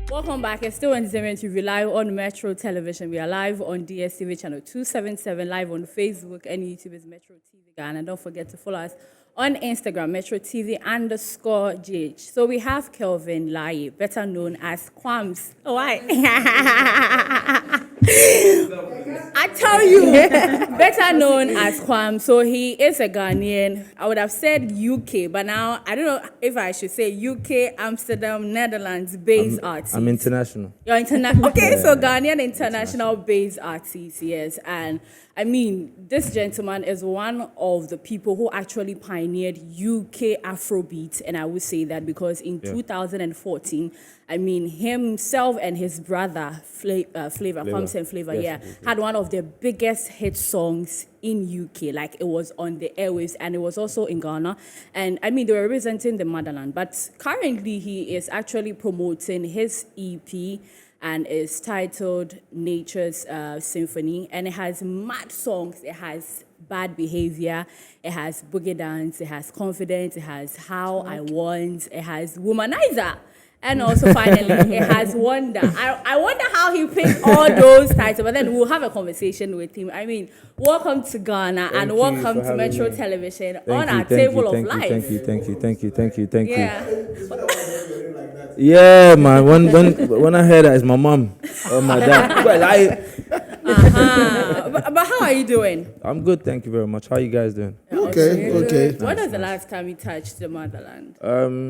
Welcome back. It's still Entertainment Review live on Metro Television. We are live on DSTV channel 277, live on Facebook and YouTube is Metro TV Ghana. And don't forget to follow us on Instagram, Metro TV _GH. So we have Kelvin Lai, better known as KWAMZ. Oh, why? I tell you, better known as KWAMZ. So he is a Ghanaian. I would have said UK, but now I don't know if I should say UK, Amsterdam, Netherlands based artist. I'm international. You're international. Okay, yeah, so Ghanaian international based artist, yes. And I mean, this gentleman is one of the people who actually pioneered UK Afrobeat, and I would say that because in 2014, I mean, himself and his brother, Flavor, had one of the biggest hit songs in UK. Like, it was on the airwaves, and it was also in Ghana. And I mean, they were representing the motherland. But currently, he is actually promoting his EP, and is titled Nature's Symphony, and it has mad songs. It has Bad Behavior, it has Boogie Dance, it has Confidence, it has How I Want, it has Womanizer, and also finally it has Wonder. I wonder how he picked all those titles, but then we'll have a conversation with him. I mean, welcome to Ghana and welcome to Metro Television on our table of life. Thank you. Yeah. Yeah, man. When I heard that, it's my mom or my dad. But how are you doing? I'm good, thank you very much. How you guys doing? Okay. When was the last time you touched the motherland?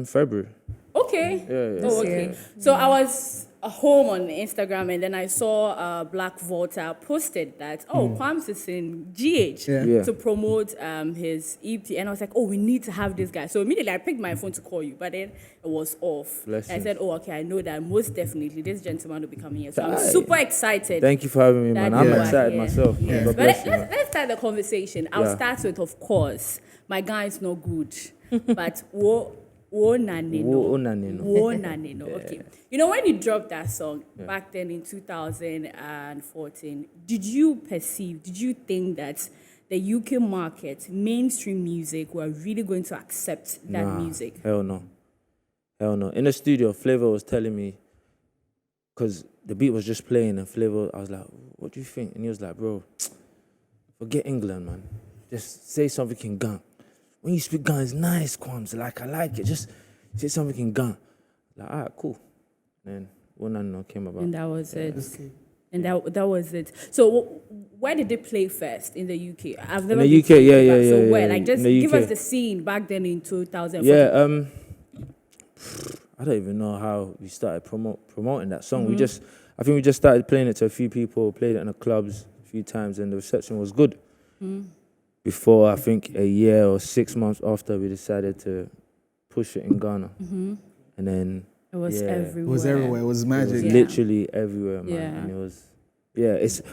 February. Okay. Yeah. Oh, okay. So I was home on Instagram, and then I saw Black Volta posted that KWAMZ is in GH to promote his EP, and I was like, oh, we need to have this guy. So immediately I picked my phone to call you, but then it was off. I said, oh, okay, I know that most definitely this gentleman will be coming here. So I'm super excited. Thank you for having me, man. I'm excited myself. Yes. God But bless you, let's start the conversation. I'll start with, of course, my guy is no good, but Nanino. Okay. You know, when you dropped that song back then in 2014, did you think that the UK market, mainstream music, were really going to accept that music? Hell no. In the studio, Flavor was telling me, because the beat was just playing, and Flavor, I was like, what do you think? And he was like, bro, forget England, man. Just say something in Ghana. When you speak Ghana, it's nice, KWAMZ. Like, I like it. Just say something in Ghana. Like, all right, cool. And then One came about. And that was it. Okay. And that was it. So where did it play first in the UK? I've never in the UK, yeah. So where? Like, just give UK. us the scene back then in 2014. Yeah, I don't even know how we started promoting that song. I think we just started playing it to a few people, played it in the clubs a few times, and the reception was good. Before, I think, a year or 6 months after, we decided to push it in Ghana. And then it was everywhere. It was everywhere. It was magic. It was literally everywhere, man. Yeah. And it was,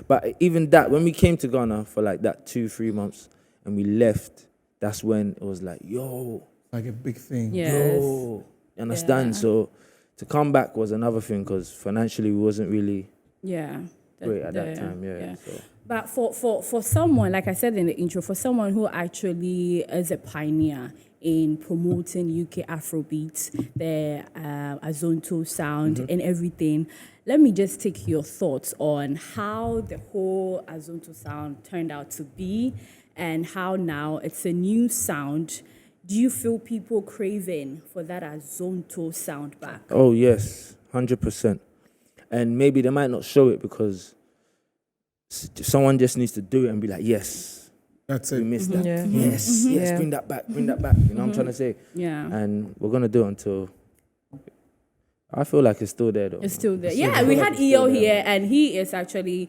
but even that, when we came to Ghana for like that 2-3 months and we left, that's when it was like, yo. Like a big thing. Yes. Yo. You understand? Yeah. So to come back was another thing because financially we wasn't really great at that time. Yeah. So. But for someone, like I said in the intro, for someone who actually is a pioneer in promoting UK Afrobeats, the Azonto sound and everything, let me just take your thoughts on how the whole Azonto sound turned out to be and how now it's a new sound. Do you feel people craving for that Azonto sound back? Oh, yes, 100%. And maybe they might not show it because someone just needs to do it and be like, yes, that's it. We missed that. Yeah. Yes, bring that back. You know what I'm trying to say? Yeah. And we're going to do it until... I feel like it's still there, though. It's still there. Yeah, we had EO here, and he is actually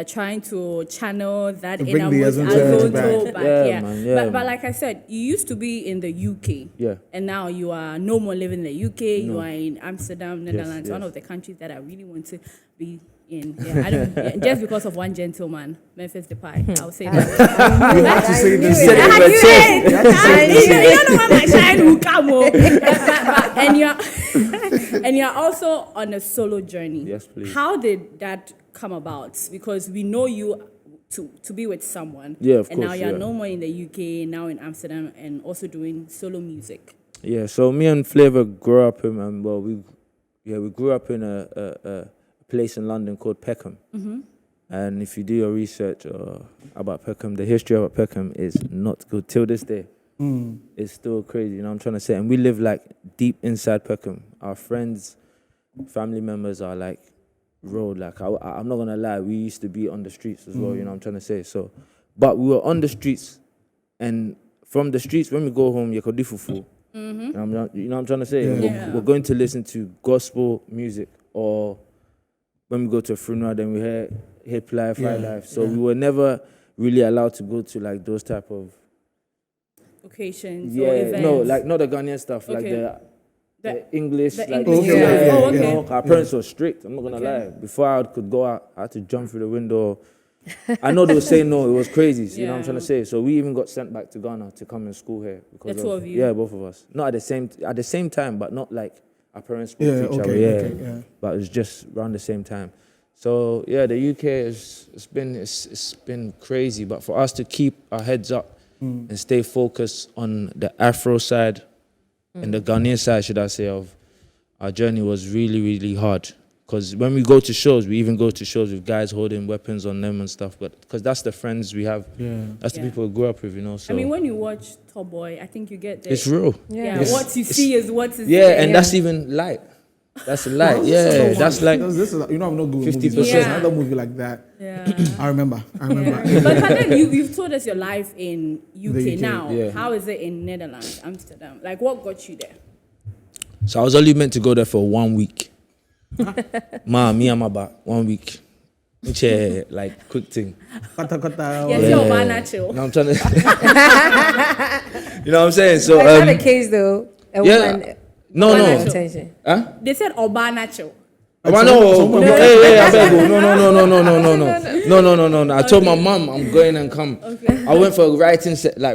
trying to channel that inner Azonto back. Yeah, But like I said, you used to be in the UK. Yeah. And now you are no more living in the UK. No. You are in Amsterdam, Netherlands, one of the countries that I really want to be in. Yeah, I don't, just because of one gentleman, Memphis Depay. I'll say that. You have to say this. You don't know my child will come and you're also on a solo journey. Yes, please. How did that come about? Because we know you to be with someone. Yeah, of course. And now you're no more in the UK, now in Amsterdam, and also doing solo music. Yeah, so me and Flavor grew up, and well, we we grew up in a place in London called Peckham. And if you do your research about Peckham, the history about Peckham is not good till this day. It's still crazy, you know what I'm trying to say? And we live like deep inside Peckham. Our friends, family members are like road. Like I'm not gonna lie, we used to be on the streets as well, you know what I'm trying to say? So, but we were on the streets, and from the streets, when we go home, you could do fufu. You know what I'm trying to say? We're going to listen to gospel music, or when we go to a funeral, then we hear Hip Life, High Life. So we were never really allowed to go to like those type of occasions or events. No, like not the Ghanaian stuff, like the English, the like English you okay. know, our parents were strict. I'm not gonna lie. Before I could go out, I had to jump through the window. I know they were saying no, it was crazy. You know what I'm trying to say? So we even got sent back to Ghana to come in school here because the two of you. Yeah, both of us. Not at the same time, but not like our parents spoke to each other. But it was just around the same time. So yeah, the UK it's been crazy. But for us to keep our heads up and stay focused on the Afro side and the Ghanaian side, should I say, of our journey was really, really hard. Because when we go to shows, we even go to shows with guys holding weapons on them and stuff. But because that's the friends we have, that's the people we grew up with, you know. So I mean, when you watch Top Boy, I think you get the... It's real. Yeah, what you see is what is and that's even light. That's a light. That's like... This is, you know, I'm not good with 50%. movies. But there's another movie like that. Yeah. I remember. But then you've told us your life in UK, UK, now. How is it in Netherlands, Amsterdam? Like, what got you there? So I was only meant to go there for 1 week. Me and my back 1 week. Like quick thing. Yes, you're natural. No, I'm trying to. You know what I'm saying? So Is that the case though? No. Huh? They said Oba natural. Hey, I beg you. No. I told my mom I'm going and come. Okay. I went for a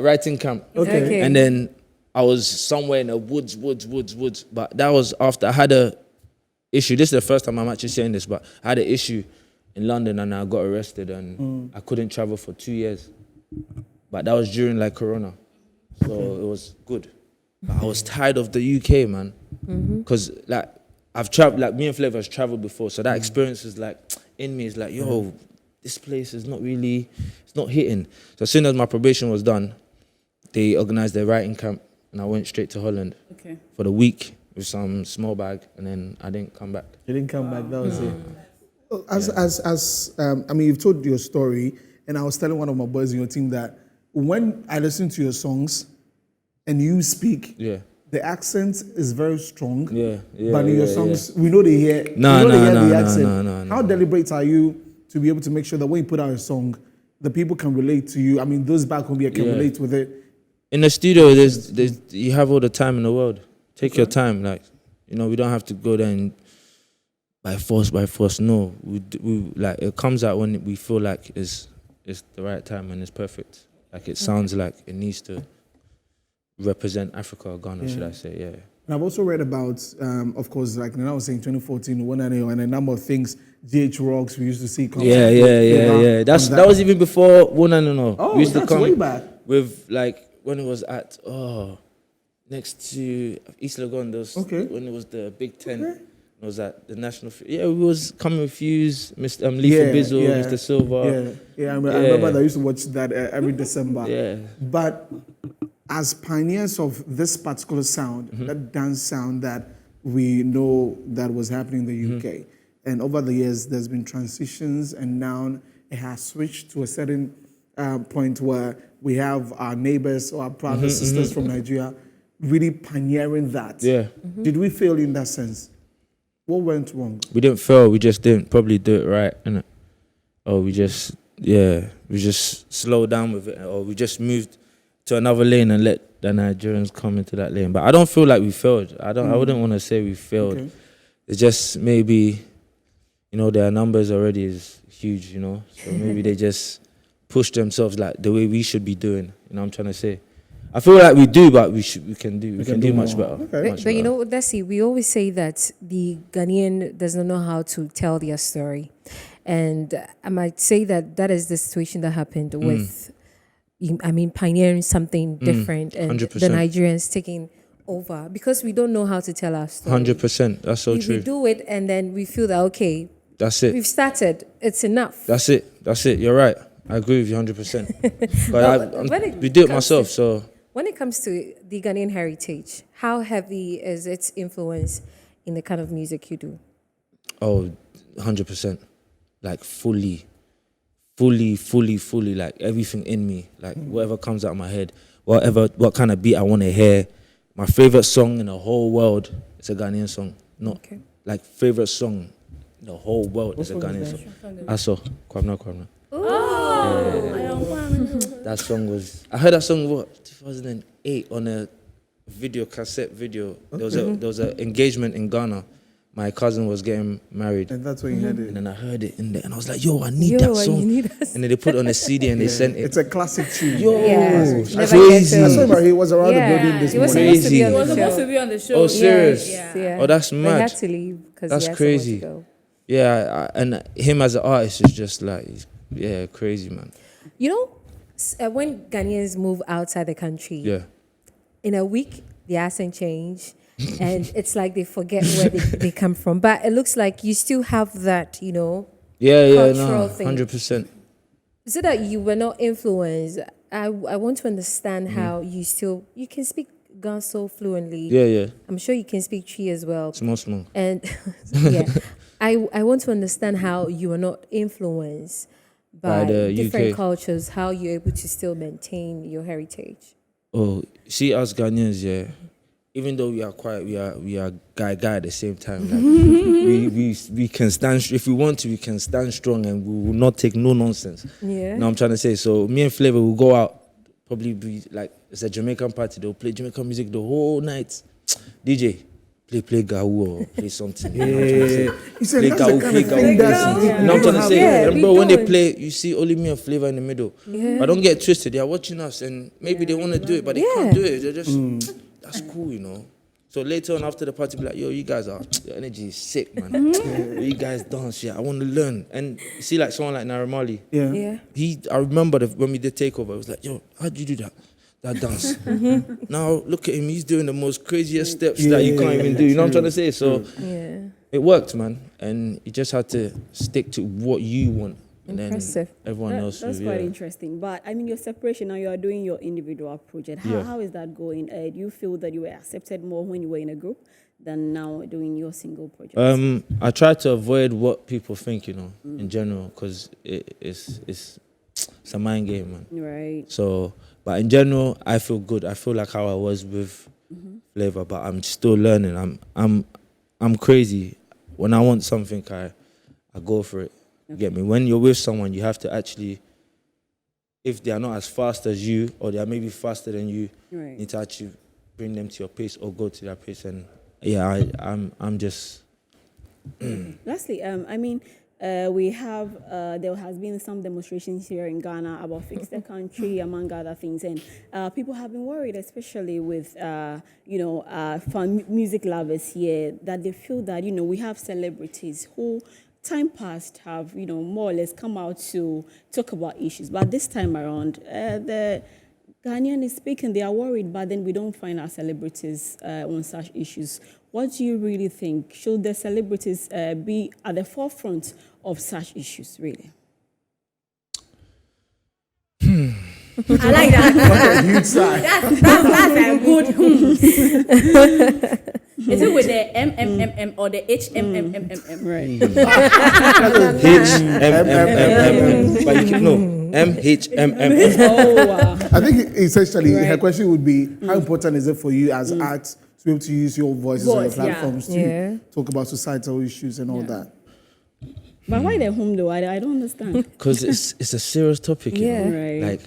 writing camp. Okay. And then I was somewhere in the woods. But that was after I had a issue. This is the first time I'm actually saying this, but I had an issue in London and I got arrested and I couldn't travel for 2 years. But that was during like Corona. So it was good. But I was tired of the UK, man. Because like I've traveled, like me and Flavor has traveled before. So that experience is like, in me is like, yo, this place is not really, it's not hitting. So as soon as my probation was done, they organized their writing camp and I went straight to Holland for the week with some small bag, and then I didn't come back. You didn't come back, that was it. I mean, you've told your story, and I was telling one of my boys in your team that when I listen to your songs and you speak, the accent is very strong. But in your songs, we know they hear the accent. How deliberate are you to be able to make sure that when you put out a song, the people can relate to you? I mean, those back home can relate with it. In the studio, you have all the time in the world. Take your time, like, you know, we don't have to go there and by force. No, we like it comes out when we feel like it's the right time and it's perfect. Like it sounds like it needs to represent Africa or Ghana, should I say? Yeah. And I've also read about, of course, like I was saying, 2014, and a number of things. GH Rocks we used to see. Yeah. That was even before One and No. Oh, we used that's to come way back. with like when it was at next to East Lagondos. When it was the Big Ten. It was at the National. We was coming with Fuse, Mr. Lethal Bizzle, Mr. Silver. I remember that I used to watch that every December. But as pioneers of this particular sound, that dance sound that we know that was happening in the UK, and over the years there's been transitions, and now it has switched to a certain point where we have our neighbors or our brothers, sisters from Nigeria really pioneering that. Did we fail in that sense? What went wrong? We didn't fail, we just didn't probably do it right, innit? Or we just slowed down with it, or we just moved to another lane and let the Nigerians come into that lane. But I don't feel like we failed. I wouldn't want to say we failed. It's just maybe, you know, their numbers already is huge, you know. So maybe they just push themselves like the way we should be doing. You know what I'm trying to say? I feel like we do, but we can do much better. But you know, Desi, we always say that the Ghanaian does not know how to tell their story. And I might say that is the situation that happened with, pioneering something different, and 100%. the Nigerians taking over because we don't know how to tell our story. 100%. That's so we true. do it and then we feel that, okay, That's it. we've started, it's enough. That's it. You're right. I agree with you 100%. But we do it myself, so. When it comes to the Ghanaian heritage, how heavy is its influence in the kind of music you do? Oh, 100%. Like fully, like everything in me. Like whatever comes out of my head, what kind of beat I want to hear. My favorite song in the whole world is a Ghanaian song. Like favorite song in the whole world is a Ghanaian song. I saw Kwamna. That song was, I heard that song, 2008 on a cassette video. There was an engagement in Ghana. My cousin was getting married. And that's when you heard it. And then I heard it in there, and I was like, yo, I need that song. And then they put it on a CD and they sent it. It's a classic tune. Yo, I crazy. saw him, he was around the building this He was morning. supposed to be on He was the supposed show. to be on the show. Oh, serious? Yeah. Oh, that's But he mad. had to leave because That's he had crazy. somewhere to go. Yeah, and him as an artist is just like, crazy, man. You know, when Ghanaians move outside the country, Yeah. in a week, the accent change. And it's like they forget where they come from. But it looks like you still have that, cultural thing. 100%. So that you were not influenced. I want to understand how you can speak Ganso fluently. Yeah. I'm sure you can speak Chi as well. Small. And yeah, I want to understand how you are not influenced by the different UK. cultures, how you're able to still maintain your heritage. Oh, see, us Ghanaians, even though we are quiet, we are guy at the same time. Like, we can stand, if we want to, we can stand strong and we will not take no nonsense. Yeah. You know what I'm trying to say? So me and Flavor will go out, probably be like, it's a Jamaican party, they'll play Jamaican music the whole night. DJ, play Gaou or play something. You know what I'm trying to say? He said Play that's the Gaou, kind play of thing Gaou. that's... You know what I'm trying to say? Yeah, And we bro, when they don't. play, you see only me and Flavor in the middle. Yeah. But don't get twisted, they're watching us and maybe they want to do it, but they can't do it. They're just, that's cool. So later on after the party, be like, yo, you guys your energy is sick, man. You guys dance, I want to learn. And you see like someone like Naira Marley, Yeah. I remember when we did Takeover, I was like, yo, how'd you do that dance? Now look at him, he's doing the most craziest steps that you can't even do. You know what I'm trying to say? So it worked, man. And you just had to stick to what you want. And Impressive. then everyone else That's will, quite interesting. But I mean, your separation now, you are doing your individual project. How is that going? Do you feel that you were accepted more when you were in a group than now doing your single project? I try to avoid what people think, in general, because it's a mind game, man. Right. So, but in general, I feel good. I feel like how I was with Flavor, but I'm still learning. I'm crazy. When I want something, I go for it. You get me? When you're with someone, you have to actually, if they are not as fast as you, or they are maybe faster than you, you need to actually bring them to your pace or go to their pace. And I'm just. Lastly, I mean, we have there has been some demonstrations here in Ghana about Fix the Country, among other things, and people have been worried, especially with fan music lovers here, that they feel that we have celebrities who time past have more or less come out to talk about issues, but this time around the Ghanaian is speaking, they are worried, but then we don't find our celebrities on such issues. What do you really think? Should the celebrities be at the forefront of such issues, really? I like that. Huge sigh. That's a good. Is it with the MMMM or the HMMMM? Right. HMMM. But you can MHMM. Oh, wow. I think essentially her question would be, how important is it for you as arts to be able to use your voices on your platforms to talk about societal issues and all that? But why they're home, though? I don't understand. Because it's a serious topic, you know? Right. Like,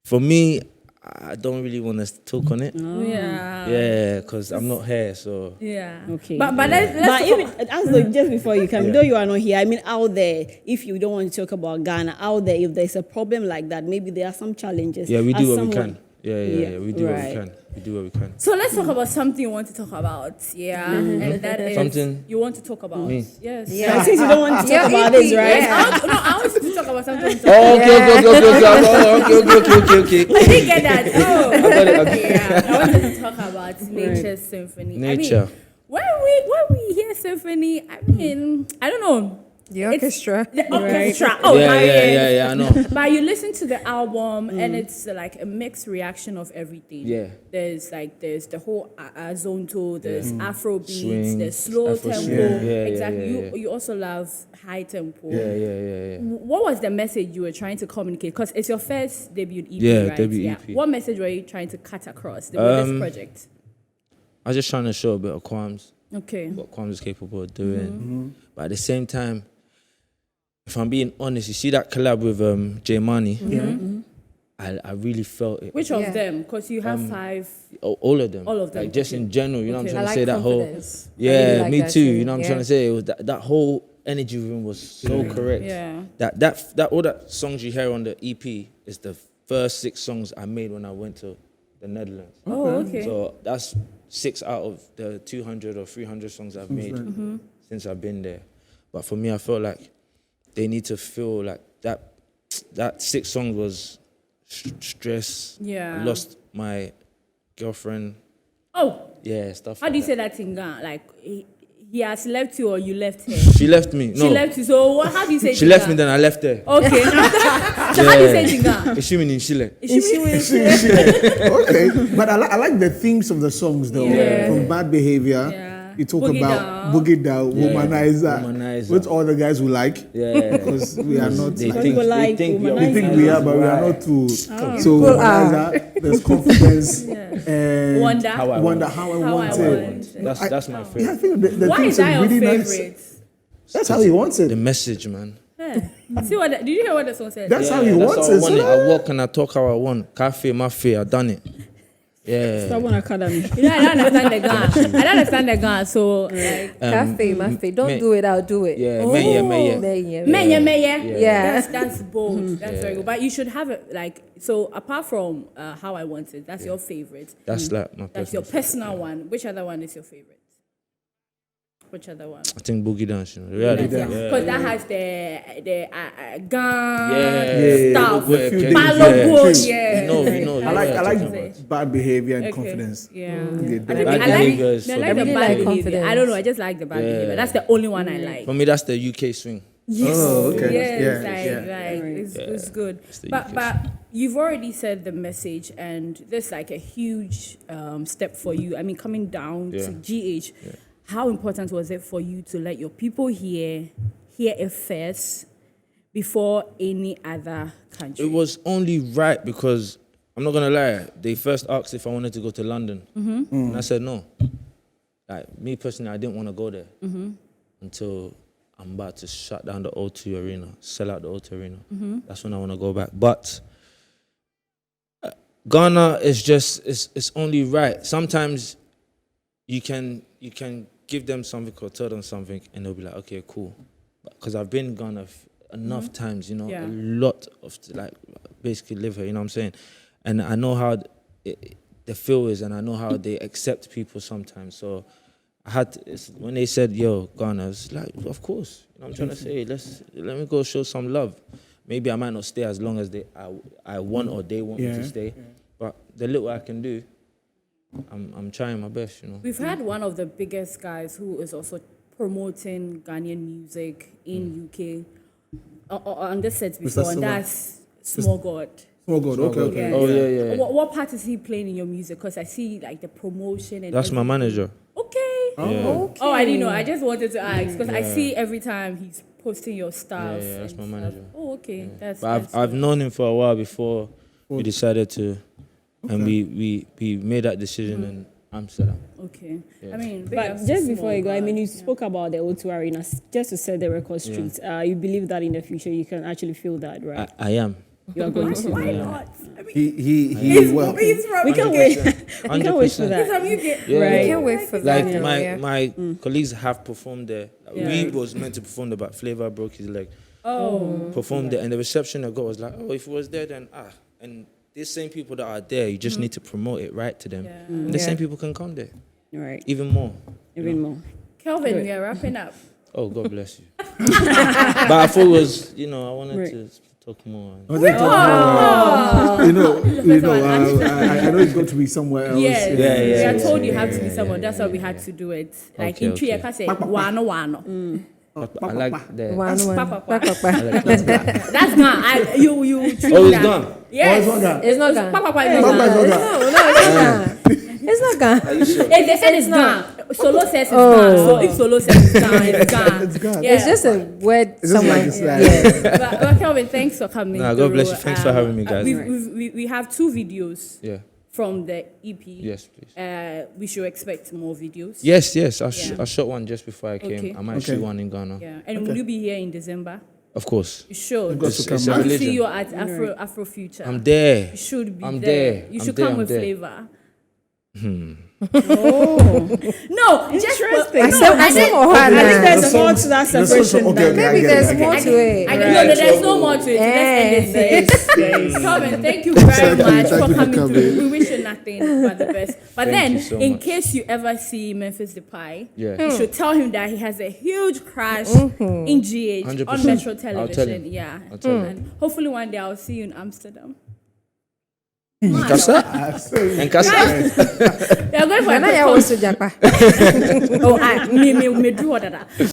for me, I don't really want to talk on it. Yeah, because I'm not here, so. Yeah. Okay. But let's But even just before you come, though you are not here, I mean, out there, if you don't want to talk about Ghana, out there, if there's a problem like that, maybe there are some challenges. Yeah, we As do what we someone- can. Yeah, we do what we right. can. we do what we can. So let's talk about something you want to talk about. Yeah. And that is Something you want to talk about. me. Yes. Yeah, since you don't want to talk about EP, this, right? Yes, I want you to talk about something. Oh, okay. I didn't get that. Oh, I got it. Okay. yeah. I wanted to talk about Nature's Symphony. Nature. I mean, when we hear symphony, I mean, I don't know. The orchestra. The orchestra. Oh, Yeah, I know. But you listen to the album and it's like a mixed reaction of everything. Yeah. There's the whole zonto, there's Afro beats, Swing, there's slow Afro tempo. swing. Yeah, Exactly. yeah. You also love high tempo. Yeah. What was the message you were trying to communicate? Because it's your first debut EP, Yeah, right? debut EP. What message were you trying to cut across with this project? I was just trying to show a bit of KWAMZ, Okay. what KWAMZ is capable of doing. But at the same time, if I'm being honest, you see that collab with J Money? I really felt it. Which of them? Because you have 5. All of them. All of them, Like just okay. in general, you know what I'm Okay. trying I to say? like That whole. confidence. I Yeah, really like me that too. You know what I'm yeah. trying to say? It was that whole energy room was so correct. Yeah. That all that songs you hear on the EP is the first 6 songs I made when I went to the Netherlands. Oh, okay. So that's 6 out of the 200 or 300 songs I've made since I've been there. But for me, I felt like they need to feel like that 6 songs was stress. Yeah. I lost my girlfriend. Oh, Yeah, stuff. how like do you that. say that in Ghana? Like, he has left you or you left her? She left me. No, She left you. So how do you say it she in left me. Ghana? Then I left her. Okay. So how do you say it in Ghana? Ishimi in Chile. Okay, but I like the themes of the songs though. Yeah. From Bad Behavior, Yeah. you talk Boogie about Down. Boogie Down, Womanizer, Womanizer. which all the guys will like. Yeah. Because we are not. They Some think, people like they think Womanizer. We think we are, but we are not too. So Womanizer, there's confidence, and Wonder. How I Wonder want. how I How want I it. want. That's my Yeah, I favorite. think the Why things is that are your really favorite? nice. That's how he wants The it. message, man. See what? Did you hear what the song said? That's how he That's wants how I it. want it. So I walk and I talk how I want. Cafe, mafia, I done it. Yeah. Someone Academy. You know, I don't understand the Ghana. I don't understand the Ghana. So like, Cafe, Mafe. Don't me- do it, I'll do it. Yeah, Oh. Meye. Meye. Yeah. That's bold. That's very good. But you should have it like so. Apart from How I Want It, that's your favorite. That's like my That's your personal. personal one. Which other one is your favorite? Which other one? I think Boogie Dance, you know. Reality. Because that has the gun Yeah. stuff. Yeah. Yeah. Malo Yeah. yeah. You know. I like Okay. Bad Behavior and Okay. Confidence. Yeah. Yeah, I think Bad I like behavior is I for like the me. I bad really like behavior. confidence. I don't know. I just like the bad behavior. That's the only one I like. For me, that's the UK swing. Oh, okay. Yes, Yeah. it's good. the But UK but you've already said the message, and there's like a huge step for you. I mean, coming down to GH, how important was it for you to let your people hear it first before any other country? It was only right because I'm not gonna lie. They first asked if I wanted to go to London, and I said no. Like me personally, I didn't want to go there until I'm about to shut down the O2 Arena, sell out the O2 Arena. That's when I want to go back. But Ghana is just it's only right. Sometimes you can give them something or tell them something, and they'll be like, okay, cool. Because I've been in Ghana enough times, you know, Yeah. a lot of like basically live here. You know what I'm saying? And I know how the feel is, and I know how they accept people sometimes. So I had when they said, "Yo, Ghana," I was like, "Of course." You know what I'm trying to say? Let me go show some love. Maybe I might not stay as long as I want or they want me to stay, but the little I can do, I'm trying my best. You know. We've had one of the biggest guys who is also promoting Ghanaian music in UK on this set before, and Silva. that's Small God. Oh God, okay. Yeah. Oh yeah. What part is he playing in your music? Because I see like the promotion and That's my manager. Okay. Okay. Oh, I didn't know. I just wanted to ask because I see every time he's posting your stuff. Yeah, that's and my stuff. manager. Oh, okay. That's. But I've known him for a while before we decided to, and we made that decision in Amsterdam. Okay. I mean, big But ups to just before you go, I Small mean, you God. spoke about the O2 Arena, just to set the record straight. You believe that in the future you can actually feel that, right? I am. You are going to. Why not? I mean, He well. he's from We can wait. We can wait for 100%. that. He's from UK. Yeah. Right. I can't wait for Like that. my colleagues have performed there. Like, Yeah. We was meant to perform there, but Flavor broke his leg. Oh. Performed there, and the reception I got was like, oh, if he was there, then and these same people that are there, you just need to promote it right to them. And the same people can come there. Right. Even more. More. Kelvin, we are wrapping up. Oh, God bless you. But I thought it was, I wanted to talk more. I know it's got to be somewhere else. Yes, Yeah, we are told you have to be someone. That's why we had to do it. Like Okay, in Twi, I okay. can say wano. I like that. That's not. You. Oh, it's gone. Yes. It's not gone. Papa It's not gone. It's not gone. If they said it's gone, Solo says it's gone. So if Solo says it's gone, it's gone. It's gone. Yeah. It's just a word. It's just like it's like. But Kelvin, thanks for coming. Nah, God bless you. Thanks for having me, guys. We have 2 videos Yeah. from the EP. Yes, please. We should expect more videos. Yes. I shot one just before I came. Okay. I might shoot one in Ghana. Yeah. And will you be here in December? Of course. You should. got to come. It's I a want to see religion. you at Afro Future. I'm there. You should be I'm there. there. You I'm should there, come I'm with there. flavor. No, just Interesting. I I think I think there's more to that The separation. song- okay, than- okay, I Maybe get it, there's I get more it. to it. no, there's no more to it. Let's end it there. Kelvin, thank you very Thank you, much thank for you for coming coming. through. We wish you nothing but the best. But Thank then, you so in much. case you ever see Memphis Depay, Yeah. you should tell him that he has a huge crush in GH 100%. on Metro I'll tell Television. him. Yeah, I'll tell him. and hopefully one day I'll see you in Amsterdam. Nkasa? Nkasa? They are going for a Ghana ya quick wasu japa. Oh, me do what that.